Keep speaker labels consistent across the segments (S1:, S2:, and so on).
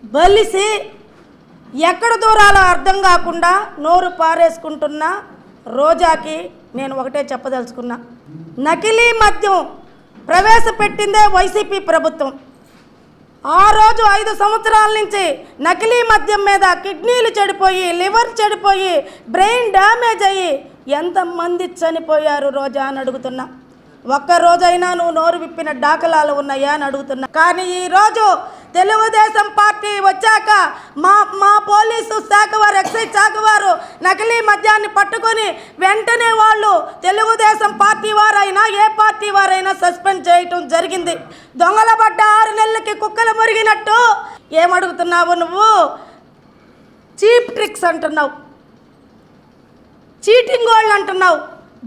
S1: బలిసి ఎక్కడ దూరాలో అర్థం కాకుండా నోరు పారేసుకుంటున్న రోజాకి నేను ఒకటే చెప్పదలుచుకున్నా. నకిలీ మద్యం ప్రవేశపెట్టిందే వైసీపీ ప్రభుత్వం. ఆ రోజు 5 సంవత్సరాల నుంచి నకిలీ మద్యం మీద కిడ్నీలు చెడిపోయి, లివర్ చెడిపోయి, బ్రెయిన్ డ్యామేజ్ అయ్యి ఎంతమంది చనిపోయారు రోజా అని అడుగుతున్నా. ఒక్కరోజైనా నువ్వు నోరు విప్పిన దాఖలాలు ఉన్నాయా అని అడుగుతున్నా. కానీ ఈరోజు తెలుగుదేశం పార్టీ వచ్చాక మా పోలీసు శాఖ వారు, ఎక్సైజ్ శాఖ వారు నకిలీ మద్యాన్ని పట్టుకొని వెంటనే వాళ్ళు తెలుగుదేశం పార్టీ వారైనా ఏ పార్టీ వారైనా సస్పెండ్ చేయటం జరిగింది. దొంగల పడ్డ 6 నెలలకి కుక్కలు మురిగినట్టు ఏమడుగుతున్నావు నువ్వు? చీప్ ట్రిక్స్ అంటున్నావు, చీటింగ్ వాళ్ళు అంటున్నావు,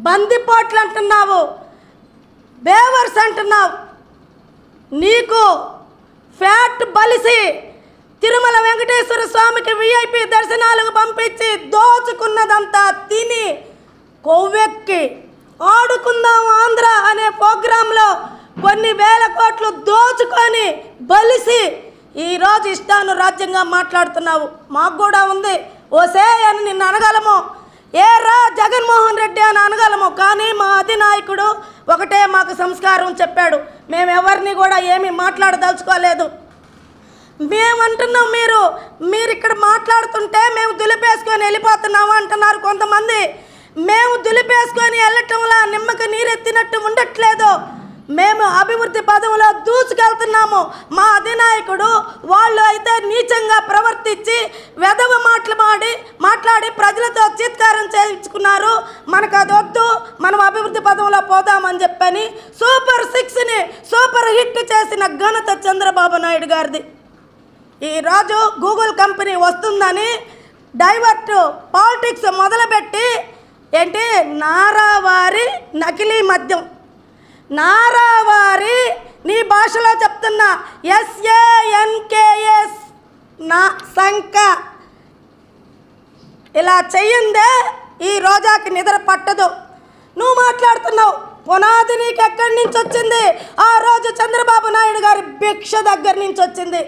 S1: బందిపోట్లు అంటున్నావు, బేవర్స్ అంటున్నావు. నీకు ఫ్యాట్ బలిసి తిరుమల వెంకటేశ్వర స్వామికి VIP దర్శనాలకు పంపించి దోచుకున్నదంతా తిని కొవ్వెక్కి ఆడుకుందాం ఆంధ్ర అనే ప్రోగ్రాంలో కొన్ని వేల కోట్లు దోచుకొని బలిసి ఈరోజు ఇష్టానురాజ్యంగా మాట్లాడుతున్నావు. మాకు కూడా ఉంది, ఓసే అని నిన్ను అనగలము, ఏరా జగన్మోహన్ రెడ్డి అని అనగలము. కానీ మా అధినాయకుడు ఒకటే మాకు సంస్కారం చెప్పాడు. మేము ఎవరిని కూడా ఏమీ మాట్లాడదలుచుకోలేదు. మేమంటున్నాం, మీరు ఇక్కడ మాట్లాడుతుంటే మేము దులిపేసుకొని వెళ్ళిపోతున్నాము అంటున్నారు కొంతమంది. మేము దులిపేసుకొని వెళ్ళటంలా నిమ్మకి నీరెత్తినట్టు ఉండట్లేదు. మేము అభివృద్ధి పదంలో దూసుకెళ్తున్నాము. మా అధినాయకుడు వాళ్ళు అయితే నీచంగా ప్రవర్తించి వెధవ మాట్లాడి ప్రజలతో చిత్కారం చేయించుకున్నారు. మనకు అది వద్దు, మనం అభివృద్ధి పదంలో పోదామని చెప్పని సూపర్ 6ని సూపర్ హిట్ చేసిన ఘనత చంద్రబాబు నాయుడు గారిది. ఈరోజు గూగుల్ కంపెనీ వస్తుందని డైవర్ట్ పాలిటిక్స్ మొదలుపెట్టి ఏంటి నారావారి నకిలీ మద్యం, నారావారి నీ భాషలో చెప్తున్నా SANKS నా సంక ఇలా చెయ్యిందే ఈ రోజాకి నిద్ర పట్టదు. నువ్వు మాట్లాడుతున్నావు, పునాది నీకు ఎక్కడి నుంచి వచ్చింది? ఆ రోజు చంద్రబాబు నాయుడు గారి భిక్ష దగ్గర నుంచి వచ్చింది.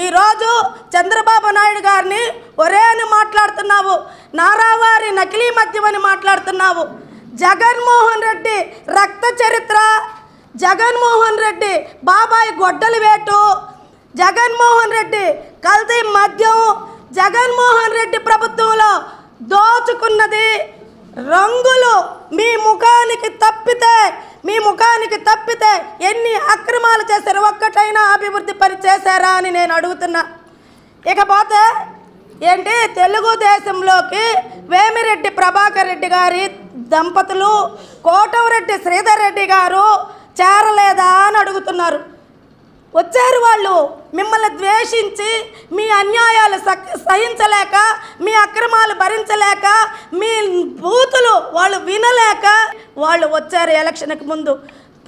S1: ఈరోజు చంద్రబాబు నాయుడు గారిని ఒరే అని మాట్లాడుతున్నావు, నారావారి నకిలీ మద్యం అని మాట్లాడుతున్నావు. జగన్మోహన్ రెడ్డి రక్త చరిత్ర, జగన్మోహన్ రెడ్డి బాబాయ్ గొడ్డలి వేటు, జగన్మోహన్ రెడ్డి కల్తీ మద్యం, జగన్మోహన్ రెడ్డి ప్రభుత్వంలో దోచుకున్నది రంగులు మీ ముఖానికి తప్పితే ఎన్ని అక్రమాలు చేశారు? ఒక్కటైనా అభివృద్ధి పని చేశారా అని నేను అడుగుతున్నా. ఇకపోతే ఏంటి, తెలుగుదేశంలోకి వేమిరెడ్డి ప్రభాకర్ రెడ్డి గారి దంపతులు కోటమిరెడ్డి శ్రీధర్ రెడ్డి గారు చేరలేదా అని అడుగుతున్నారు. వచ్చారు. వాళ్ళు మిమ్మల్ని ద్వేషించి మీ అన్యాయాలు సహించలేక, మీ అక్రమాలు భరించలేక, మీ బూతులు వాళ్ళు వినలేక వాళ్ళు వచ్చారు. ఎలక్షన్కి ముందు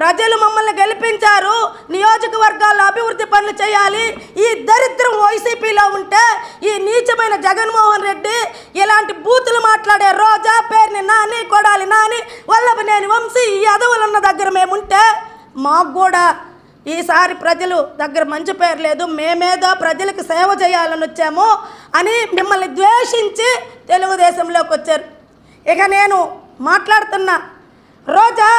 S1: ప్రజలు మమ్మల్ని గెలిపించారు, నియోజకవర్గాల్లో అభివృద్ధి పనులు చేయాలి. ఈ దరిద్రం వైసీపీలో ఉంటే ఈ నీచమైన జగన్మోహన్ రెడ్డి ఇలాంటి బూతులు మాట్లాడే రోజా, పేరుని నాని, కొడాలి నాని, వల్లభనేని వంశీ ఈ అదవులున్న దగ్గర మేముంటే మాకు కూడా ఈసారి ప్రజలు దగ్గర మంచి పేరు లేదు, మేమేదో ప్రజలకు సేవ చేయాలని వచ్చాము అని మిమ్మల్ని ద్వేషించి తెలుగుదేశంలోకి వచ్చారు. ఇక నేను మాట్లాడుతున్నా, రోజా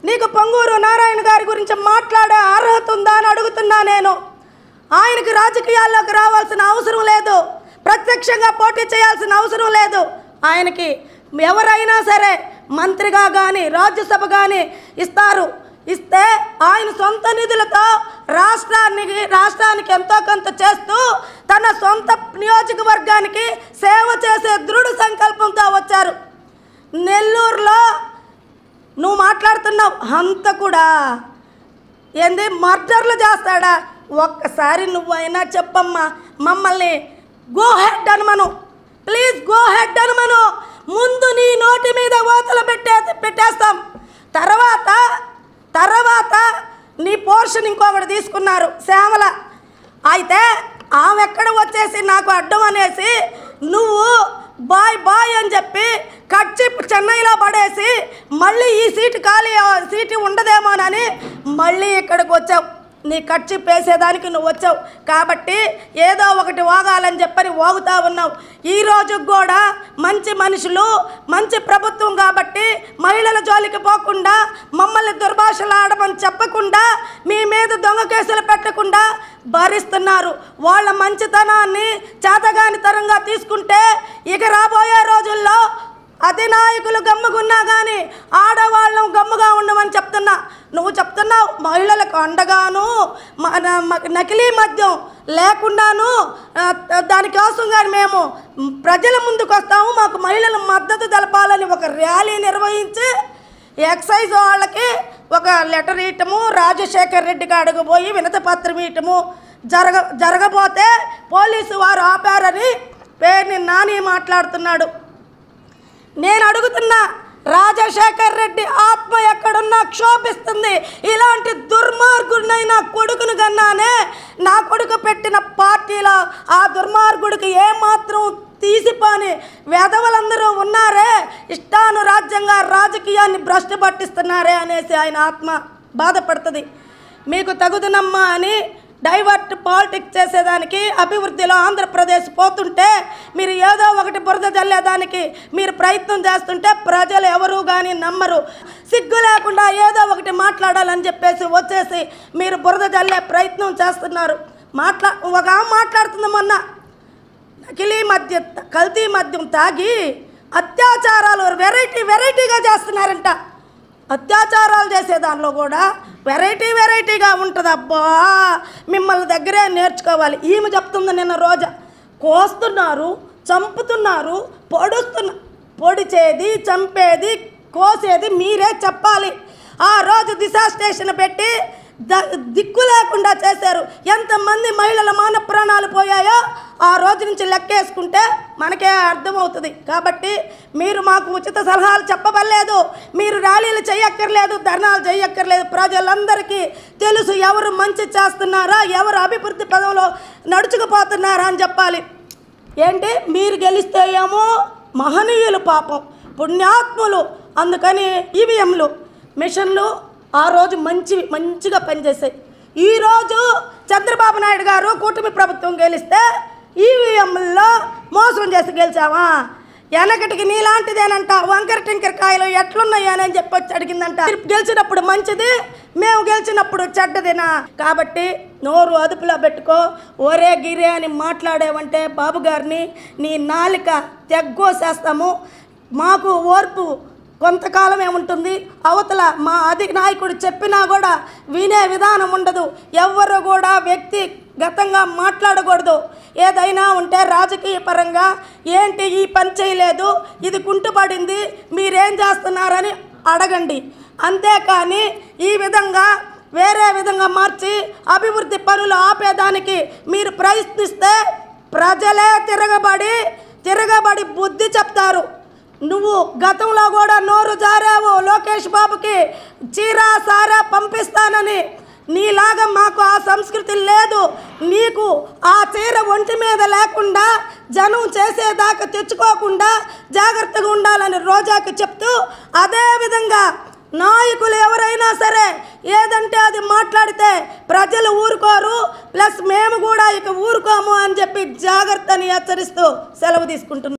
S1: నీకు పొంగూరు నారాయణ గారి గురించి మాట్లాడే అర్హత ఉందా అని అడుగుతున్నా. నేను ఆయనకి రాజకీయాల్లోకి రావాల్సిన అవసరం లేదు, ప్రత్యక్షంగా పోటీ చేయాల్సిన అవసరం లేదు. ఆయనకి ఎవరైనా సరే మంత్రిగా కానీ రాజ్యసభ కానీ ఇస్తే ఆయన సొంత నిధులతో రాష్ట్రానికి ఎంతో కొంత చేస్తూ తన సొంత నియోజకవర్గానికి సేవ చేసే దృఢ సంకల్పంతో వచ్చారు. నెల్లూరులో నువ్వు మాట్లాడుతున్నావు, హంతకుడా ఏంది మర్డర్లు చేస్తాడా? ఒక్కసారి నువ్వైనా చెప్పమ్మా, మమ్మల్ని గో హెడ్ అనమను, ప్లీజ్ గో హెడ్ అనమను. ముందు నీ నోటి మీద ఓతలు పెట్టేస్తాం, తర్వాత నీ పోర్షన్ ఇంకొకటి తీసుకున్నారు శ్యామల. అయితే ఆమె ఎక్కడ వచ్చేసి నాకు అడ్డం అనేసి నువ్వు బాయ్ అని చెప్పి కట్చిప్ చెన్నైలో పడేసి మళ్ళీ ఈ సీటు ఖాళీ సీటు ఉండదేమోనని మళ్ళీ ఇక్కడికి వచ్చావు. నీ ఖర్చు పేసేదానికి నువ్వు వచ్చావు కాబట్టి ఏదో ఒకటి వాగాలని చెప్పని వాగుతా ఉన్నావు. ఈరోజు కూడా మంచి మనుషులు, మంచి ప్రభుత్వం కాబట్టి మహిళల జోలికి పోకుండా, మమ్మల్ని దుర్భాషలాడమని చెప్పకుండా, మీ మీద దొంగ కేసులు పెట్టకుండా భరిస్తున్నారు. వాళ్ళ మంచితనాన్ని చేతగానితరంగా తీసుకుంటే ఇక రాబోయే రోజుల్లో అధినాయకులు గమ్ముగున్నా కానీ ఆడవాళ్ళం గమ్ముగా ఉండమని చెప్తున్నా. నువ్వు చెప్తున్నావు మహిళలకు అండగాను, నకిలీ మద్యం లేకుండాను దానికోసం కానీ మేము ప్రజల ముందుకు వస్తాము, మాకు మహిళల మద్దతు తెలపాలని ఒక ర్యాలీ నిర్వహించి ఎక్సైజ్ వాళ్ళకి ఒక లెటర్ ఇవ్వటము, రాజశేఖర్ రెడ్డి కాడికి పోయి వినతి పత్రం ఇవ్వటము జరగబోతే పోలీసు వారు ఆపారని పేరుని నాని మాట్లాడుతున్నాడు. నేను అడుగుతున్నా, రాజశేఖర్ రెడ్డి ఆత్మ ఎక్కడున్నా క్షోభిస్తుంది. ఇలాంటి దుర్మార్గుడినైన కొడుకును కన్నానే నా కొడుకు పెట్టిన పార్టీలో ఆ దుర్మార్గుడికి ఏమాత్రం తీసిపోని వెధవలందరూ ఉన్నారే, ఇష్టానురాజ్యంగా రాజకీయాన్ని భ్రష్టు పట్టిస్తున్నారే అనేసి ఆయన ఆత్మ బాధపడుతుంది. మీకు తగుదనమ్మా అని డైవర్ట్ పాలిటిక్స్ చేసేదానికి, అభివృద్ధిలో ఆంధ్రప్రదేశ్ పోతుంటే మీరు ఏదో ఒకటి బురద జల్లేదానికి మీరు ప్రయత్నం చేస్తుంటే ప్రజలు ఎవరు కానీ నమ్మరు. సిగ్గు లేకుండా ఏదో ఒకటి మాట్లాడాలని చెప్పేసి వచ్చేసి మీరు బురద జల్లే ప్రయత్నం చేస్తున్నారు. ఒక మాట్లాడుతుంది మొన్న నకిలీ మద్యం, కల్తీ మద్యం తాగి అత్యాచారాలు వెరైటీగా చేస్తున్నారంట. అత్యాచారాలు చేసే దానిలో కూడా వెరైటీగా ఉంటుంది. అబ్బా మిమ్మల్ని దగ్గరే నేర్చుకోవాలి. ఈమె చెప్తుంది నిన్న రోజా, కోస్తున్నారు, చంపుతున్నారు, పొడిచేది, చంపేది, కోసేది మీరే చెప్పాలి. ఆ రోజు దిశ స్టేషన్ పెట్టి దిక్కు లేకుండా చేశారు. ఎంతమంది మహిళల మాన ప్రాణాలు పోయాయో ఆ రోజు నుంచి లెక్కేసుకుంటే మనకే అర్థమవుతుంది. కాబట్టి మీరు మాకు ఉచిత సలహాలు చెప్పవలేదు, మీరు ర్యాలీలు చేయక్కర్లేదు, ధర్నాలు చేయక్కర్లేదు. ప్రజలందరికీ తెలుసు ఎవరు మంచి చేస్తున్నారా, ఎవరు అభివృద్ధి పదంలో నడుచుకుపోతున్నారా అని చెప్పాలి. ఏంటి మీరు గెలిస్తే ఏమో మహనీయులు, పాపం పుణ్యాత్ములు, అందుకని ఈవీఎంలు మిషన్లు ఆ రోజు మంచిగా పనిచేసాయి. ఈరోజు చంద్రబాబు నాయుడు గారు కూటమి ప్రభుత్వం గెలిస్తే ఈవీఎంల్లో మోసం చేసి గెలిచావా? వెనకటికి నీలాంటిదేనంట, వంకర టింకర కాయలు ఎట్లున్నాయని చెప్పొచ్చి అడిగిందంట. గెలిచినప్పుడు మంచిది, మేము గెలిచినప్పుడు చెడ్డదేనా? కాబట్టి నోరు అదుపులో పెట్టుకో. ఒరే గిరే అని మాట్లాడేవంటే బాబు గారిని నీ నాలిక తెగ్గోసేస్తాము. మాకు ఓర్పు కొంతకాలం ఏముంటుంది, అవతల మా అధినాయకుడు చెప్పినా కూడా వినే విధానం ఉండదు. ఎవ్వరు కూడా వ్యక్తిగతంగా మాట్లాడకూడదు. ఏదైనా ఉంటే రాజకీయ పరంగా ఏంటి ఈ పని చేయలేదు, ఇది కుంటుపడింది, మీరేం చేస్తున్నారని అడగండి. అంతేకాని ఈ విధంగా వేరే విధంగా మార్చి అభివృద్ధి పనులు ఆపేదానికి మీరు ప్రయత్నిస్తే ప్రజలే తిరగబడి బుద్ధి చెప్తారు. నువ్వు గతంలో కూడా నోరు జారావు లోకేష్ బాబుకి చీరా సారా పంపిస్తానని. నీలాగా మాకు ఆ సంస్కృతి లేదు. నీకు ఆ చీర ఒంటి మీద లేకుండా జనం చేసేదాకా తెచ్చుకోకుండా జాగ్రత్తగా ఉండాలని రోజాకి చెప్తూ, అదేవిధంగా నాయకులు ఎవరైనా సరే ఏదంటే అది మాట్లాడితే ప్రజలు ఊరుకోరు, ప్లస్ మేము కూడా ఇక ఊరుకోము అని చెప్పి జాగ్రత్తని హెచ్చరిస్తూ సెలవు తీసుకుంటున్నాం.